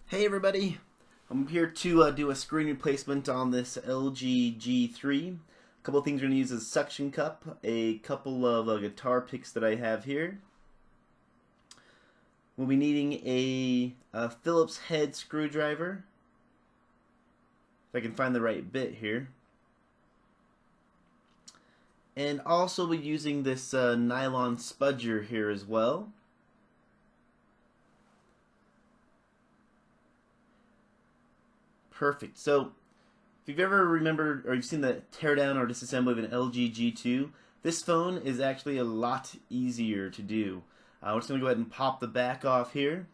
Hey everybody, I'm here to do a screen replacement on this LG G3. A couple of things we're going to use is suction cup, a couple of guitar picks that I have here. We'll be needing a Phillips head screwdriver, if I can find the right bit here. And also we're using this nylon spudger here as well. Perfect. So, if you've ever remembered or you've seen the teardown or disassembly of an LG G2, this phone is actually a lot easier to do. We're just going to go ahead and pop the back off here.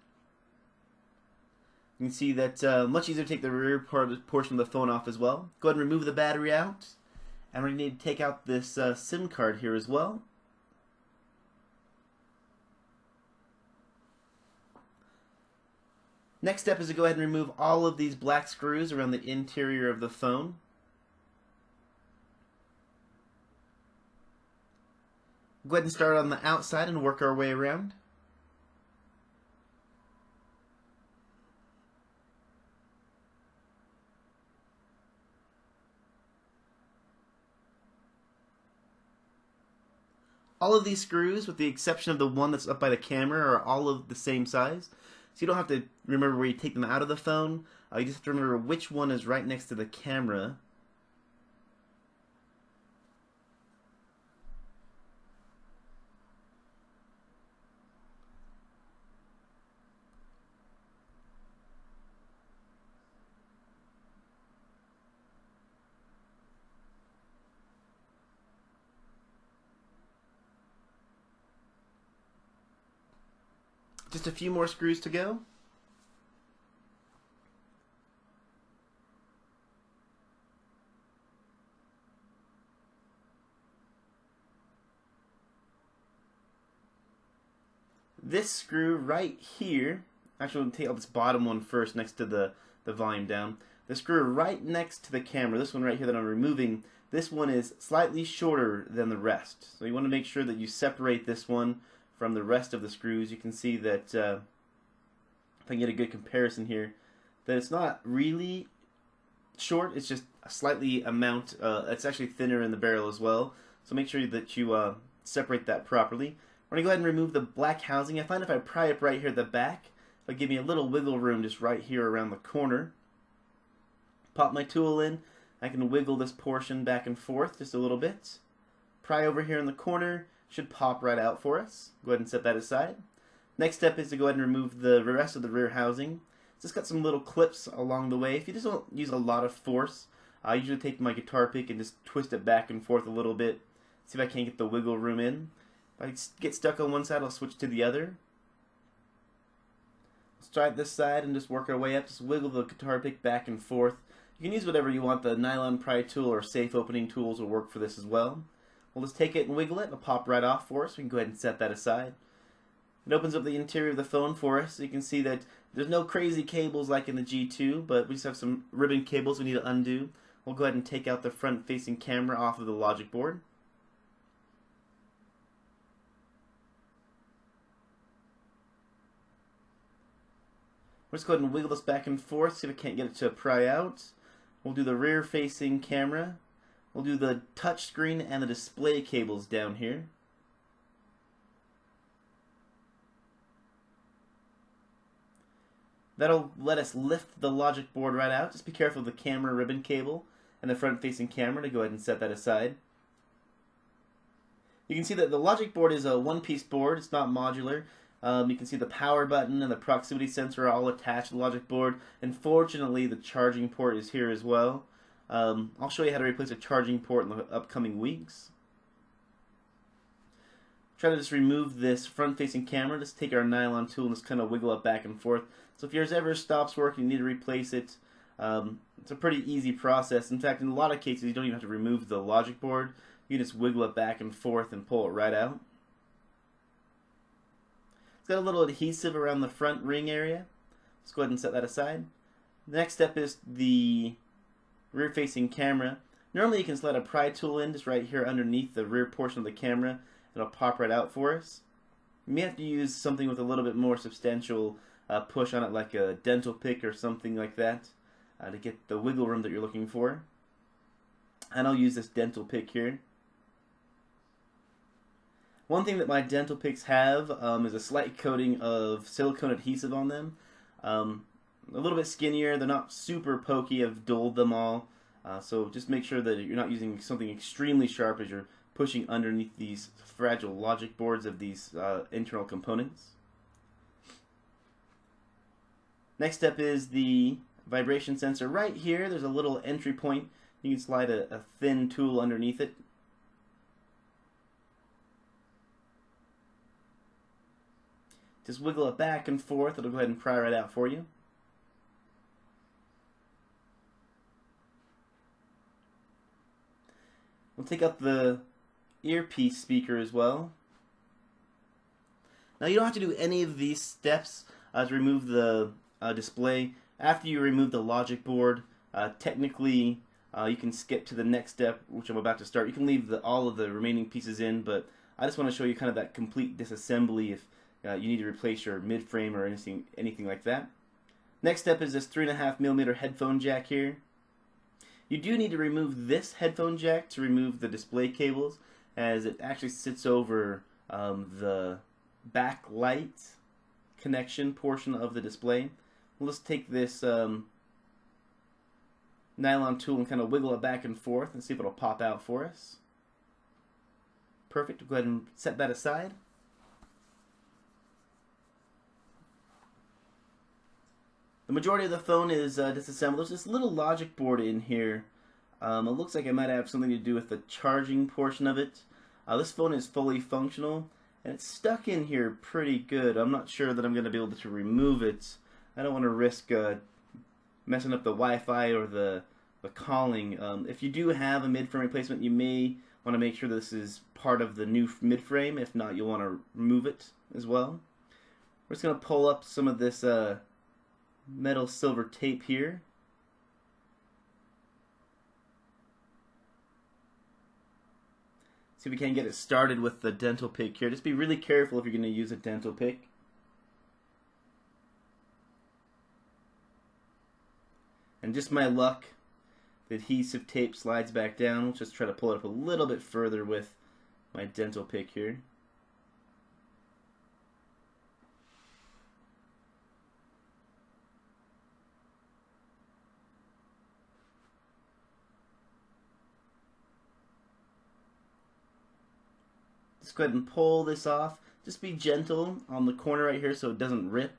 You can see that much easier to take the rear portion of the phone off as well. Go ahead and remove the battery out. And we're going to need to take out this SIM card here as well. Next step is to go ahead and remove all of these black screws around the interior of the phone. Go ahead and start on the outside and work our way around. All of these screws, with the exception of the one that's up by the camera, are all of the same size. So you don't have to remember where you take them out of the phone. You just have to remember which one is right next to the camera. Just a few more screws to go. This screw right here, actually we'll take out this bottom one first next to the volume down. The screw right next to the camera, this one right here that I'm removing, this one is slightly shorter than the rest. So you want to make sure that you separate this one from the rest of the screws. You can see that, if I can get a good comparison here, that it's not really short, it's just a slightly amount, it's actually thinner in the barrel as well. So make sure that you separate that properly. We're going to go ahead and remove the black housing. I find if I pry up right here at the back, it'll give me a little wiggle room just right here around the corner. Pop my tool in. I can wiggle this portion back and forth just a little bit. Pry over here in the corner. Should pop right out for us. Go ahead and set that aside. Next step is to go ahead and remove the rest of the rear housing. It's just got some little clips along the way. If you just don't use a lot of force, I usually take my guitar pick and just twist it back and forth a little bit. See if I can't get the wiggle room in. If I get stuck on one side, I'll switch to the other. Let's try this side and just work our way up. Just wiggle the guitar pick back and forth. You can use whatever you want. The nylon pry tool or safe opening tools will work for this as well. We'll just take it and wiggle it. It'll pop right off for us. We can go ahead and set that aside. It opens up the interior of the phone for us. So you can see that there's no crazy cables like in the G2, but we just have some ribbon cables we need to undo. We'll go ahead and take out the front-facing camera off of the logic board. We'll just go ahead and wiggle this back and forth, see if I can't get it to pry out. We'll do the rear-facing camera. We'll do the touch screen and the display cables down here. That'll let us lift the logic board right out. Just be careful of the camera ribbon cable and the front-facing camera to go ahead and set that aside. You can see that the logic board is a one-piece board. It's not modular. You can see the power button and the proximity sensor are all attached to the logic board. And fortunately, the charging port is here as well. I'll show you how to replace a charging port in the upcoming weeks. Try to just remove this front-facing camera. Just take our nylon tool and just kind of wiggle it back and forth. So if yours ever stops working, you need to replace it. It's a pretty easy process. In fact, in a lot of cases, you don't even have to remove the logic board. You can just wiggle it back and forth and pull it right out. It's got a little adhesive around the front ring area. Let's go ahead and set that aside. The next step is the rear-facing camera. Normally you can slide a pry tool in just right here underneath the rear portion of the camera. It'll pop right out for us. You may have to use something with a little bit more substantial push on it like a dental pick or something like that to get the wiggle room that you're looking for. And I'll use this dental pick here. One thing that my dental picks have is a slight coating of silicone adhesive on them. A little bit skinnier, they're not super pokey, I've dulled them all. So just make sure that you're not using something extremely sharp as you're pushing underneath these fragile logic boards of these internal components. Next step is the vibration sensor. Right here, there's a little entry point. You can slide a thin tool underneath it. Just wiggle it back and forth. It'll go ahead and pry right out for you. We'll take out the earpiece speaker as well. Now you don't have to do any of these steps to remove the display. After you remove the logic board, technically you can skip to the next step, which I'm about to start. You can leave all of the remaining pieces in, but I just want to show you kind of that complete disassembly if you need to replace your mid-frame or anything like that. Next step is this 3.5mm headphone jack here. You do need to remove this headphone jack to remove the display cables, as it actually sits over the backlight connection portion of the display. We'll just take this nylon tool and kind of wiggle it back and forth and see if it'll pop out for us. Perfect. Go ahead and set that aside. The majority of the phone is disassembled. There's this little logic board in here. It looks like it might have something to do with the charging portion of it. This phone is fully functional, and it's stuck in here pretty good. I'm not sure that I'm going to be able to remove it. I don't want to risk messing up the Wi-Fi or the calling. If you do have a mid-frame replacement, you may want to make sure this is part of the new mid-frame. If not, you'll want to remove it as well. We're just going to pull up some of this metal silver tape here. See if we can get it started with the dental pick here. Just be really careful if you're going to use a dental pick. And just my luck, the adhesive tape slides back down. We'll just try to pull it up a little bit further with my dental pick here. Just go ahead and pull this off. Just be gentle on the corner right here so it doesn't rip.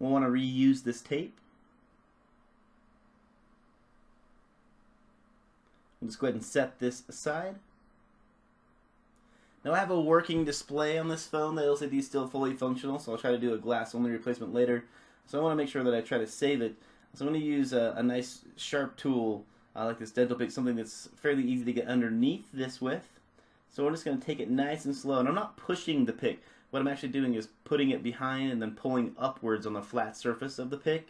We'll want to reuse this tape. We'll just go ahead and set this aside. Now I have a working display on this phone. The LCD is still fully functional, so I'll try to do a glass-only replacement later. So I want to make sure that I try to save it. So I'm going to use a nice sharp tool like this dental pick, something that's fairly easy to get underneath this with. So we're just going to take it nice and slow. And I'm not pushing the pick. What I'm actually doing is putting it behind and then pulling upwards on the flat surface of the pick.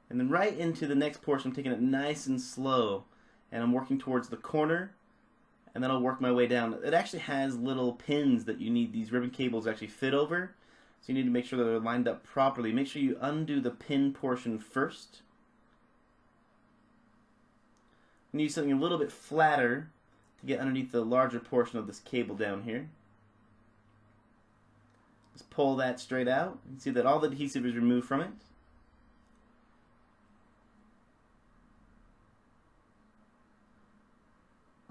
And then right into the next portion, I'm taking it nice and slow. And I'm working towards the corner. And then I'll work my way down. It actually has little pins that you need these ribbon cables to actually fit over. So you need to make sure that they're lined up properly. Make sure you undo the pin portion first. And use something a little bit flatter to get underneath the larger portion of this cable down here. Just pull that straight out. You can see that all the adhesive is removed from it.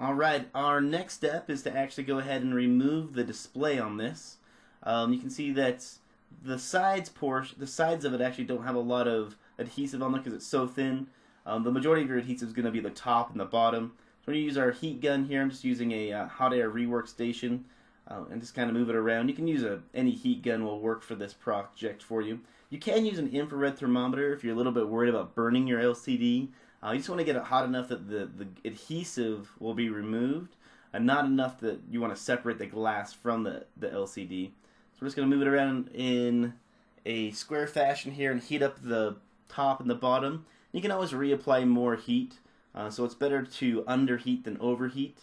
Alright, our next step is to actually go ahead and remove the display on this. You can see that the sides of it actually don't have a lot of adhesive on them because it's so thin. The majority of your adhesive is going to be the top and the bottom. So we're going to use our heat gun here. I'm just using a hot air rework station and just kind of move it around. You can use any heat gun will work for this project for you. You can use an infrared thermometer if you're a little bit worried about burning your LCD. You just want to get it hot enough that the adhesive will be removed and not enough that you want to separate the glass from the LCD. So we're just going to move it around in a square fashion here and heat up the top and the bottom. You can always reapply more heat, so it's better to underheat than overheat.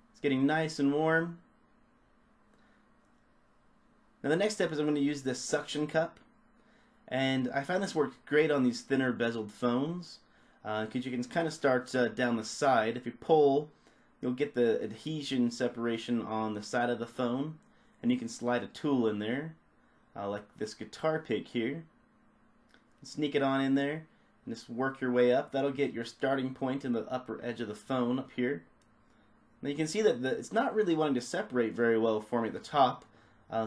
Let's getting nice and warm. Now the next step is I'm going to use this suction cup. And I found this works great on these thinner bezeled phones, because you can kind of start down the side. If you pull, you'll get the adhesion separation on the side of the phone, and you can slide a tool in there, like this guitar pick here. Sneak it on in there, and just work your way up. That'll get your starting point in the upper edge of the phone up here. Now you can see that it's not really wanting to separate very well for me at the top.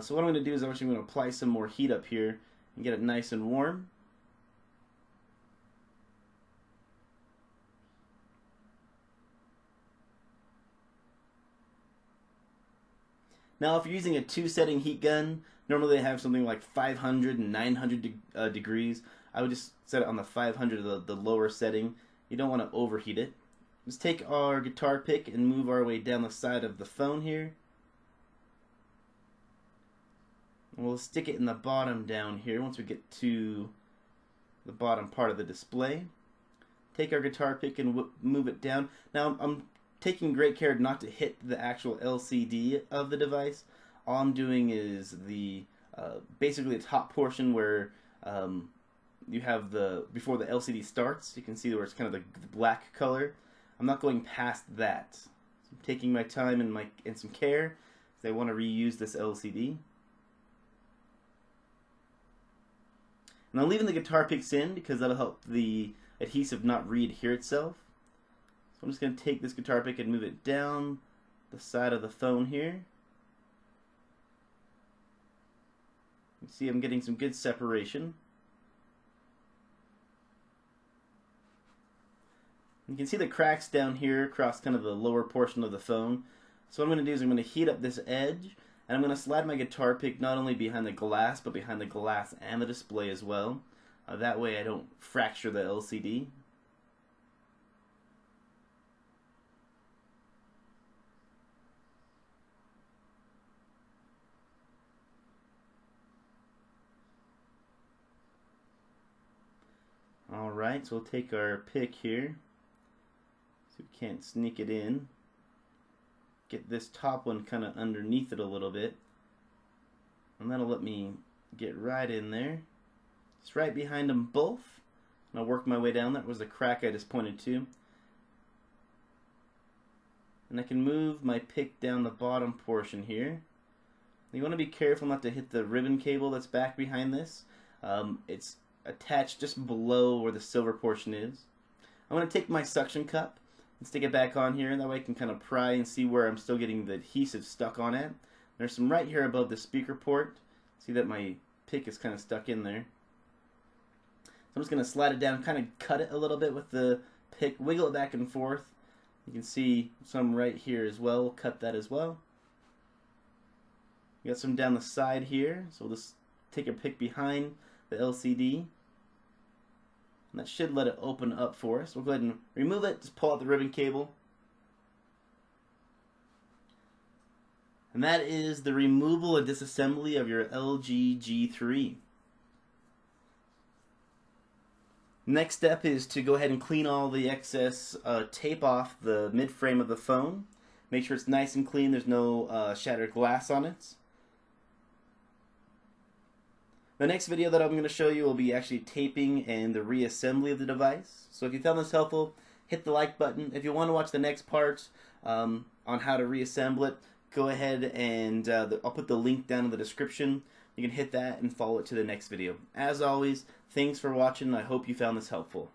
So what I'm going to do is I'm actually going to apply some more heat up here and get it nice and warm. Now if you're using a 2-setting heat gun, normally they have something like 500 and 900 degrees. I would just set it on the 500, the lower setting. You don't want to overheat it. Let's take our guitar pick and move our way down the side of the phone here. And we'll stick it in the bottom down here once we get to the bottom part of the display. Take our guitar pick and move it down. Now I'm taking great care not to hit the actual LCD of the device. All I'm doing is the basically the top portion where you have before the LCD starts. You can see where it's kind of the black color. I'm not going past that. So I'm taking my time and some care because I want to reuse this LCD. And I'm leaving the guitar picks in because that'll help the adhesive not re-adhere itself. So I'm just going to take this guitar pick and move it down the side of the phone here. You see I'm getting some good separation. You can see the cracks down here across kind of the lower portion of the phone. So what I'm going to do is I'm going to heat up this edge, and I'm going to slide my guitar pick not only behind the glass, but behind the glass and the display as well. That way I don't fracture the LCD. Alright, so we'll take our pick here. So we can't sneak it in. Get this top one kind of underneath it a little bit. And that'll let me get right in there. It's right behind them both. And I'll work my way down. That was the crack I just pointed to. And I can move my pick down the bottom portion here. You want to be careful not to hit the ribbon cable that's back behind this. It's attached just below where the silver portion is. I'm going to take my suction cup and stick it back on here, and that way I can kind of pry and see where I'm still getting the adhesive stuck on it. There's some right here above the speaker port. See that my pick is kind of stuck in there. So I'm just going to slide it down, kind of cut it a little bit with the pick, wiggle it back and forth. You can see some right here as well. We'll cut that as well. We got some down the side here, so we'll just take a pick behind the LCD. And that should let it open up for us. We'll go ahead and remove it, just pull out the ribbon cable. And that is the removal and disassembly of your LG G3. Next step is to go ahead and clean all the excess tape off the mid-frame of the phone. Make sure it's nice and clean, there's no shattered glass on it. The next video that I'm going to show you will be actually taping and the reassembly of the device. So if you found this helpful, hit the like button. If you want to watch the next part on how to reassemble it, go ahead and I'll put the link down in the description. You can hit that and follow it to the next video. As always, thanks for watching. I hope you found this helpful.